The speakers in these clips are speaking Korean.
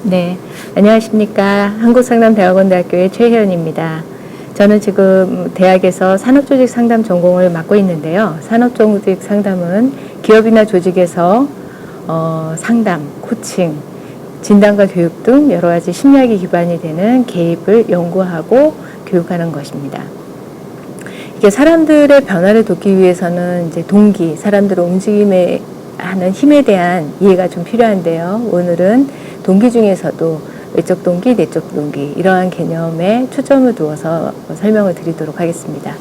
네, 안녕하십니까. 한국상담대학원대학교의 최혜연입니다. 저는 지금 대학에서 산업조직 상담 전공을 맡고 있는데요. 산업조직 상담은 기업이나 조직에서 상담, 코칭, 진단과 교육 등 여러 가지 심리학이 기반이 되는 개입을 연구하고 교육하는 것입니다. 이게 사람들의 변화를 돕기 위해서는 이제 동기, 사람들을 움직임에 하는 힘에 대한 이해가 좀 필요한데요. 오늘은 동기 중에서도 외적 동기, 내적 동기 이러한 개념에 초점을 두어서 설명을 드리도록 하겠습니다.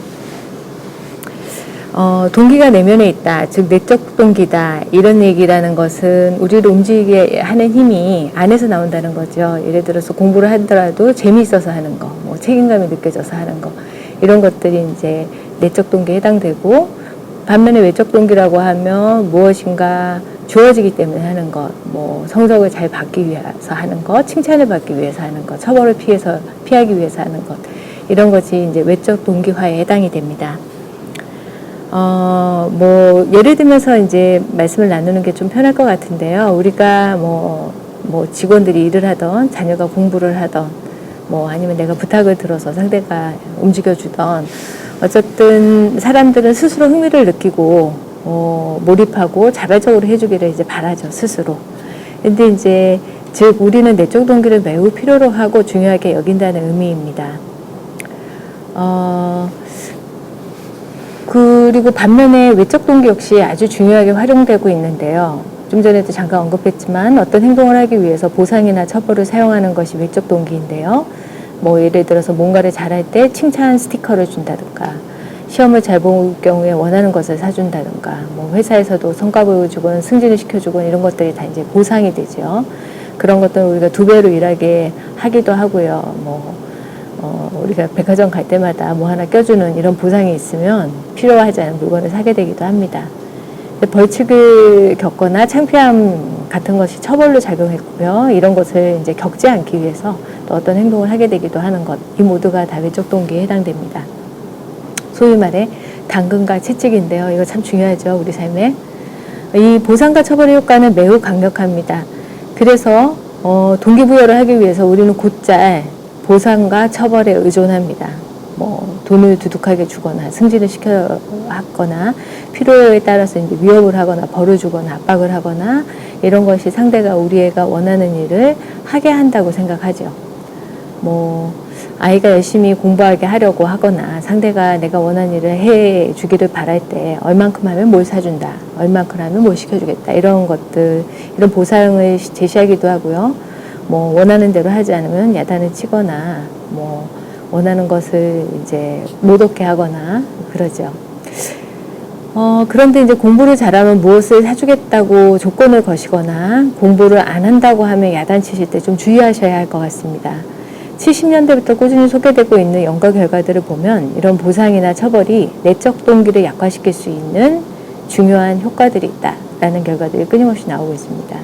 동기가 내면에 있다, 즉 내적 동기다 이런 얘기라는 것은 우리를 움직이게 하는 힘이 안에서 나온다는 거죠. 예를 들어서 공부를 하더라도 재미있어서 하는 거, 뭐 책임감이 느껴져서 하는 거 이런 것들이 이제 내적 동기에 해당되고, 반면에 외적 동기라고 하면 무엇인가 주어지기 때문에 하는 것, 뭐 성적을 잘 받기 위해서 하는 것, 칭찬을 받기 위해서 하는 것, 처벌을 피하기 위해서 하는 것 이런 것이 이제 외적 동기화에 해당이 됩니다. 뭐 예를 들면서 이제 말씀을 나누는 게 좀 편할 것 같은데요. 우리가 뭐 직원들이 일을 하던, 자녀가 공부를 하던, 뭐 아니면 내가 부탁을 들어서 상대가 움직여주던, 어쨌든 사람들은 스스로 흥미를 느끼고 몰입하고 자발적으로 해주기를 이제 바라죠, 스스로. 근데 이제 즉 우리는 내적 동기를 매우 필요로 하고 중요하게 여긴다는 의미입니다. 그리고 반면에 외적 동기 역시 아주 중요하게 활용되고 있는데요. 좀 전에도 잠깐 언급했지만 어떤 행동을 하기 위해서 보상이나 처벌을 사용하는 것이 외적 동기인데요. 뭐 예를 들어서 뭔가를 잘할 때 칭찬 스티커를 준다든가, 시험을 잘 볼 경우에 원하는 것을 사준다든가, 뭐 회사에서도 성과 보여주건 승진을 시켜주건 이런 것들이 다 이제 보상이 되죠. 그런 것들은 우리가 2배로 일하게 하기도 하고요. 우리가 백화점 갈 때마다 뭐 하나 껴주는 이런 보상이 있으면 필요하지 않은 물건을 사게 되기도 합니다. 벌칙을 겪거나 창피함 같은 것이 처벌로 작용했고요. 이런 것을 이제 겪지 않기 위해서 또 어떤 행동을 하게 되기도 하는 것, 이 모두가 다 외적 동기에 해당됩니다. 소위 말해 당근과 채찍인데요. 이거 참 중요하죠, 우리 삶에. 이 보상과 처벌의 효과는 매우 강력합니다. 그래서 동기부여를 하기 위해서 우리는 곧잘 보상과 처벌에 의존합니다. 뭐 돈을 두둑하게 주거나 승진을 시켜하거나, 필요에 따라서 이제 위협을 하거나 벌을 주거나 압박을 하거나, 이런 것이 상대가 우리 애가 원하는 일을 하게 한다고 생각하죠. 뭐 아이가 열심히 공부하게 하려고 하거나, 상대가 내가 원하는 일을 해 주기를 바랄 때 얼만큼 하면 뭘 사준다, 얼만큼 하면 뭘 시켜주겠다, 이런 것들, 이런 보상을 제시하기도 하고요. 뭐 원하는 대로 하지 않으면 야단을 치거나, 뭐 원하는 것을 이제 못 얻게 하거나 그러죠. 그런데 이제 공부를 잘하면 무엇을 사주겠다고 조건을 거시거나, 공부를 안 한다고 하면 야단치실 때 좀 주의하셔야 할 것 같습니다. 70년대부터 꾸준히 소개되고 있는 연구 결과들을 보면 이런 보상이나 처벌이 내적 동기를 약화시킬 수 있는 중요한 효과들이 있다라는 결과들이 끊임없이 나오고 있습니다.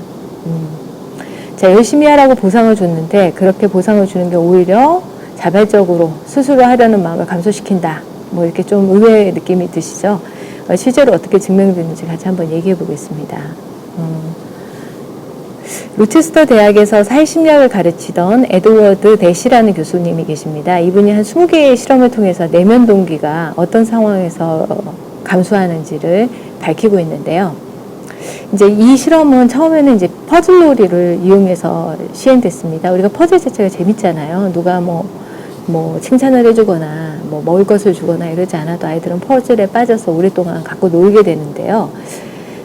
자, 열심히 하라고 보상을 줬는데 그렇게 보상을 주는 게 오히려 자발적으로 스스로 하려는 마음을 감소시킨다, 뭐 이렇게 좀 의외의 느낌이 드시죠? 실제로 어떻게 증명되는지 같이 한번 얘기해 보겠습니다. 로체스터 대학에서 사회심리학을 가르치던 에드워드 대시라는 교수님이 계십니다. 이분이 한 20개의 실험을 통해서 내면 동기가 어떤 상황에서 감소하는지를 밝히고 있는데요. 이제 이 실험은 처음에는 이제 퍼즐놀이를 이용해서 시행됐습니다. 우리가 퍼즐 자체가 재밌잖아요. 누가 뭐 칭찬을 해주거나 뭐 먹을 것을 주거나 이러지 않아도 아이들은 퍼즐에 빠져서 오랫동안 갖고 놀게 되는데요.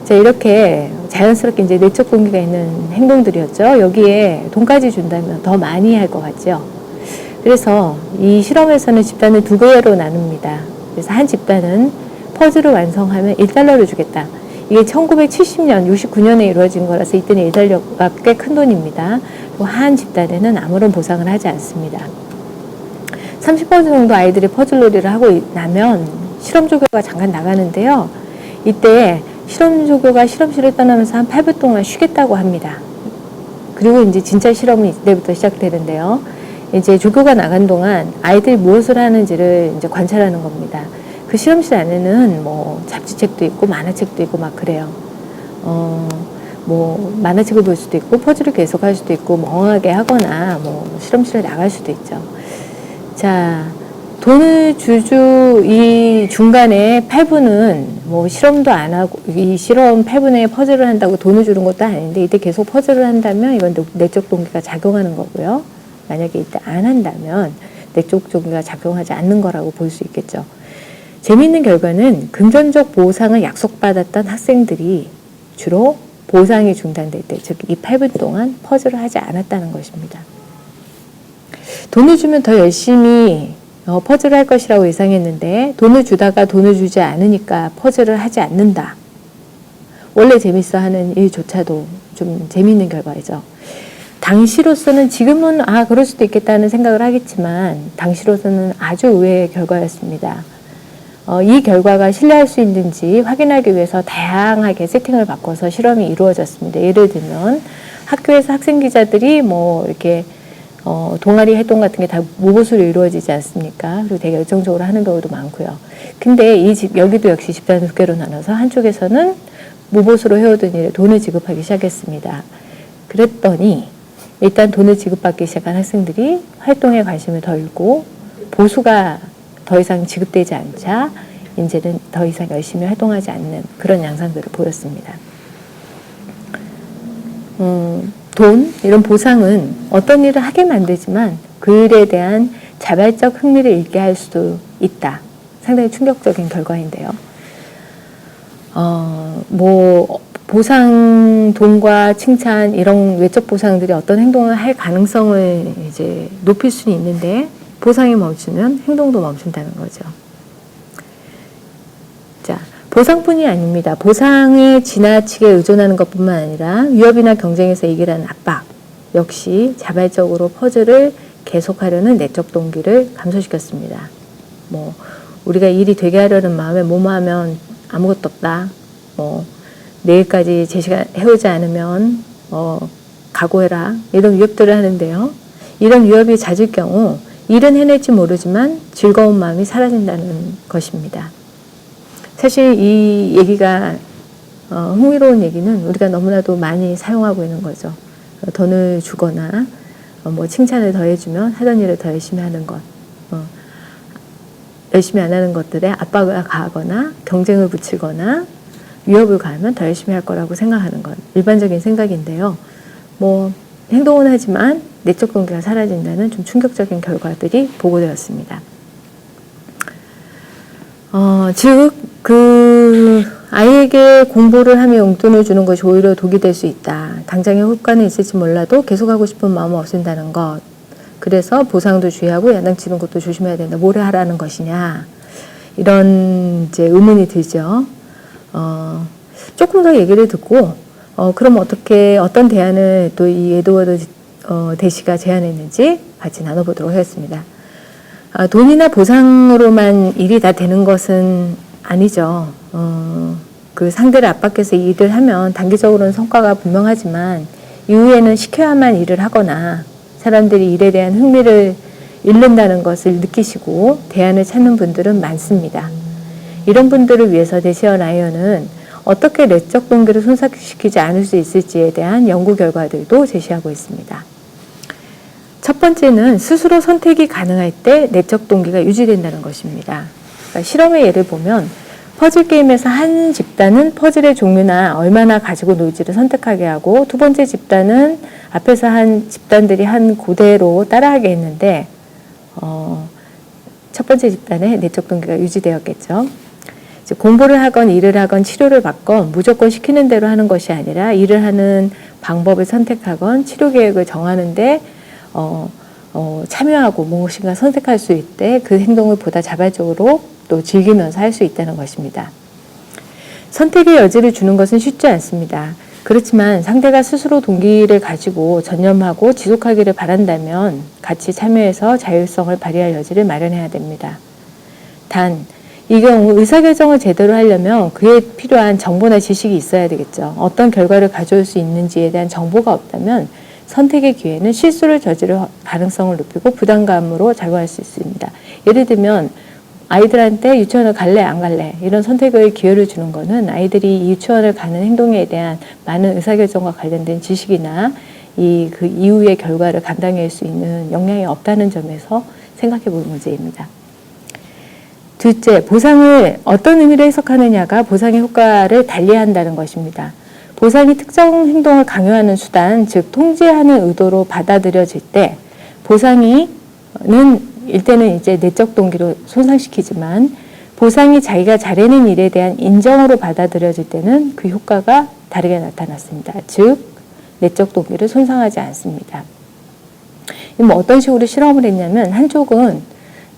자, 이렇게 자연스럽게 이제 내적 동기가 있는 행동들이었죠. 여기에 돈까지 준다면 더 많이 할 것 같죠. 그래서 이 실험에서는 집단을 2개로 나눕니다. 그래서 한 집단은 퍼즐을 완성하면 $1를 주겠다. 이게 1970년, 69년에 이루어진 거라서 이때는 $1가 꽤 큰 돈입니다. 또 한 집단에는 아무런 보상을 하지 않습니다. 30번 정도 아이들이 퍼즐놀이를 하고 나면 실험 조교가 잠깐 나가는데요. 이때 실험 조교가 실험실을 떠나면서 한 8분 동안 쉬겠다고 합니다. 그리고 이제 진짜 실험은 이때부터 시작되는데요. 이제 조교가 나간 동안 아이들이 무엇을 하는지를 이제 관찰하는 겁니다. 그 실험실 안에는 뭐 잡지책도 있고 만화책도 있고 막 그래요. 뭐 만화책을 볼 수도 있고 퍼즐을 계속할 수도 있고 멍하게 하거나 뭐 실험실에 나갈 수도 있죠. 자, 돈을 주주 이 중간에 8분은 뭐 실험도 안 하고 이 실험 8분에 퍼즐을 한다고 돈을 주는 것도 아닌데 이때 계속 퍼즐을 한다면 이건 내적 동기가 작용하는 거고요. 만약에 이때 안 한다면 내적 동기가 작용하지 않는 거라고 볼 수 있겠죠. 재미있는 결과는 금전적 보상을 약속받았던 학생들이 주로 보상이 중단될 때, 즉 이 8분 동안 퍼즐을 하지 않았다는 것입니다. 돈을 주면 더 열심히 퍼즐을 할 것이라고 예상했는데 돈을 주다가 돈을 주지 않으니까 퍼즐을 하지 않는다. 원래 재밌어 하는 일조차도 좀 재미있는 결과이죠. 당시로서는 지금은 그럴 수도 있겠다는 생각을 하겠지만 당시로서는 아주 의외의 결과였습니다. 이 결과가 신뢰할 수 있는지 확인하기 위해서 다양하게 세팅을 바꿔서 실험이 이루어졌습니다. 예를 들면 학교에서 학생 기자들이 뭐 이렇게 동아리 활동 같은 게 다 무보수로 이루어지지 않습니까? 그리고 되게 열정적으로 하는 경우도 많고요. 근데 여기도 역시 집단 두 개로 나눠서 한쪽에서는 무보수로 해오던 일에 돈을 지급하기 시작했습니다. 그랬더니 일단 돈을 지급받기 시작한 학생들이 활동에 관심을 덜고 보수가 더 이상 지급되지 않자 이제는 더 이상 열심히 활동하지 않는 그런 양상들을 보였습니다. 돈, 이런 보상은 어떤 일을 하게 만들지만 그 일에 대한 자발적 흥미를 잃게 할 수도 있다. 상당히 충격적인 결과인데요. 보상, 돈과 칭찬, 이런 외적 보상들이 어떤 행동을 할 가능성을 이제 높일 수는 있는데 보상이 멈추면 행동도 멈춘다는 거죠. 자, 보상뿐이 아닙니다. 보상에 지나치게 의존하는 것뿐만 아니라 위협이나 경쟁에서 이기라는 압박 역시 자발적으로 퍼즐을 계속하려는 내적 동기를 감소시켰습니다. 뭐 우리가 일이 되게 하려는 마음에 뭐뭐 하면 아무것도 없다. 내일까지 제시가 해오지 않으면 각오해라. 이런 위협들을 하는데요. 이런 위협이 잦을 경우 일은 해낼지 모르지만 즐거운 마음이 사라진다는 것입니다. 사실 이 얘기가 흥미로운 얘기는 우리가 너무나도 많이 사용하고 있는 거죠. 돈을 주거나 칭찬을 더해주면 하던 일을 더 열심히 하는 것, 열심히 안 하는 것들에 압박을 가하거나 경쟁을 붙이거나 위협을 가하면 더 열심히 할 거라고 생각하는 것, 일반적인 생각인데요. 행동은 하지만 내적 동기가 사라진다는 좀 충격적인 결과들이 보고되었습니다. 즉, 아이에게 공부를 하며 용돈을 주는 것이 오히려 독이 될 수 있다. 당장의 효과는 있을지 몰라도 계속하고 싶은 마음을 없앤다는 것. 그래서 보상도 주의하고 야단치는 것도 조심해야 된다. 뭘 하라는 것이냐. 이런 이제 의문이 들죠. 조금 더 얘기를 듣고, 그럼 어떤 대안을 또 이 에드워드 대시가 제안했는지 같이 나눠보도록 하겠습니다. 돈이나 보상으로만 일이 다 되는 것은 아니죠. 그 상대를 압박해서 일을 하면 단기적으로는 성과가 분명하지만 이후에는 시켜야만 일을 하거나 사람들이 일에 대한 흥미를 잃는다는 것을 느끼시고 대안을 찾는 분들은 많습니다. 이런 분들을 위해서 대시와 라이언은 어떻게 내적 동기를 손상시키지 않을 수 있을지에 대한 연구 결과들도 제시하고 있습니다. 첫 번째는 스스로 선택이 가능할 때 내적 동기가 유지된다는 것입니다. 그러니까 실험의 예를 보면 퍼즐 게임에서 한 집단은 퍼즐의 종류나 얼마나 가지고 놀지를 선택하게 하고 두 번째 집단은 앞에서 한 집단들이 한 그대로 따라하게 했는데 첫 번째 집단의 내적 동기가 유지되었겠죠. 공부를 하건 일을 하건 치료를 받건 무조건 시키는 대로 하는 것이 아니라 일을 하는 방법을 선택하건 치료 계획을 정하는데 참여하고 무엇인가 선택할 수 있대 그 행동을 보다 자발적으로 또 즐기면서 할 수 있다는 것입니다. 선택의 여지를 주는 것은 쉽지 않습니다. 그렇지만 상대가 스스로 동기를 가지고 전념하고 지속하기를 바란다면 같이 참여해서 자율성을 발휘할 여지를 마련해야 됩니다. 단, 이 경우 의사결정을 제대로 하려면 그에 필요한 정보나 지식이 있어야 되겠죠. 어떤 결과를 가져올 수 있는지에 대한 정보가 없다면 선택의 기회는 실수를 저지를 가능성을 높이고 부담감으로 작용할 수 있습니다. 예를 들면 아이들한테 유치원을 갈래 안 갈래 이런 선택의 기회를 주는 거는 아이들이 이 유치원을 가는 행동에 대한 많은 의사결정과 관련된 지식이나 그 이후의 결과를 감당할 수 있는 역량이 없다는 점에서 생각해 볼 문제입니다. 둘째, 보상을 어떤 의미로 해석하느냐가 보상의 효과를 달리한다는 것입니다. 보상이 특정 행동을 강요하는 수단, 즉 통제하는 의도로 받아들여질 때 보상이 일때는 이제 내적 동기로 손상시키지만 보상이 자기가 잘해낸 일에 대한 인정으로 받아들여질 때는 그 효과가 다르게 나타났습니다. 즉 내적 동기를 손상하지 않습니다. 어떤 식으로 실험을 했냐면 한쪽은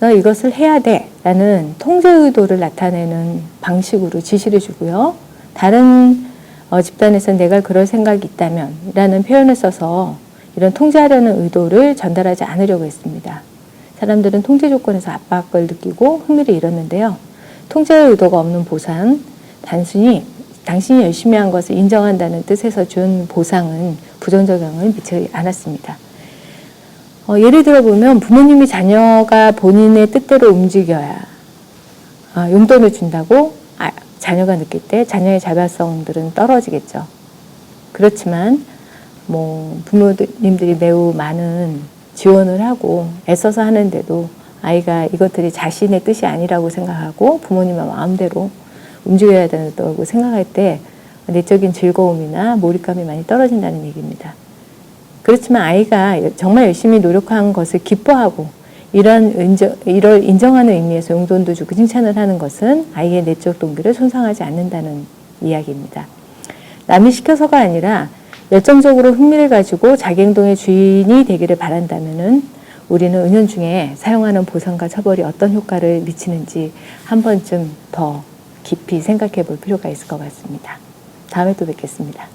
너 이것을 해야 돼 라는 통제 의도를 나타내는 방식으로 지시를 주고요. 다른 집단에서 내가 그럴 생각이 있다면 라는 표현을 써서 이런 통제하려는 의도를 전달하지 않으려고 했습니다. 사람들은 통제 조건에서 압박을 느끼고 흥미를 잃었는데요. 통제의 의도가 없는 보상, 단순히 당신이 열심히 한 것을 인정한다는 뜻에서 준 보상은 부정적 영향을 미치지 않았습니다. 예를 들어 보면 부모님이 자녀가 본인의 뜻대로 움직여야 용돈을 준다고 자녀가 느낄 때 자녀의 자발성들은 떨어지겠죠. 그렇지만 부모님들이 매우 많은 지원을 하고 애써서 하는데도 아이가 이것들이 자신의 뜻이 아니라고 생각하고 부모님의 마음대로 움직여야 된다고 생각할 때 내적인 즐거움이나 몰입감이 많이 떨어진다는 얘기입니다. 그렇지만 아이가 정말 열심히 노력한 것을 기뻐하고 이를 인정하는 의미에서 용돈도 주고 칭찬을 하는 것은 아이의 내적 동기를 손상하지 않는다는 이야기입니다. 남이 시켜서가 아니라 열정적으로 흥미를 가지고 자기 행동의 주인이 되기를 바란다면은 우리는 은연중에 사용하는 보상과 처벌이 어떤 효과를 미치는지 한 번쯤 더 깊이 생각해 볼 필요가 있을 것 같습니다. 다음에 또 뵙겠습니다.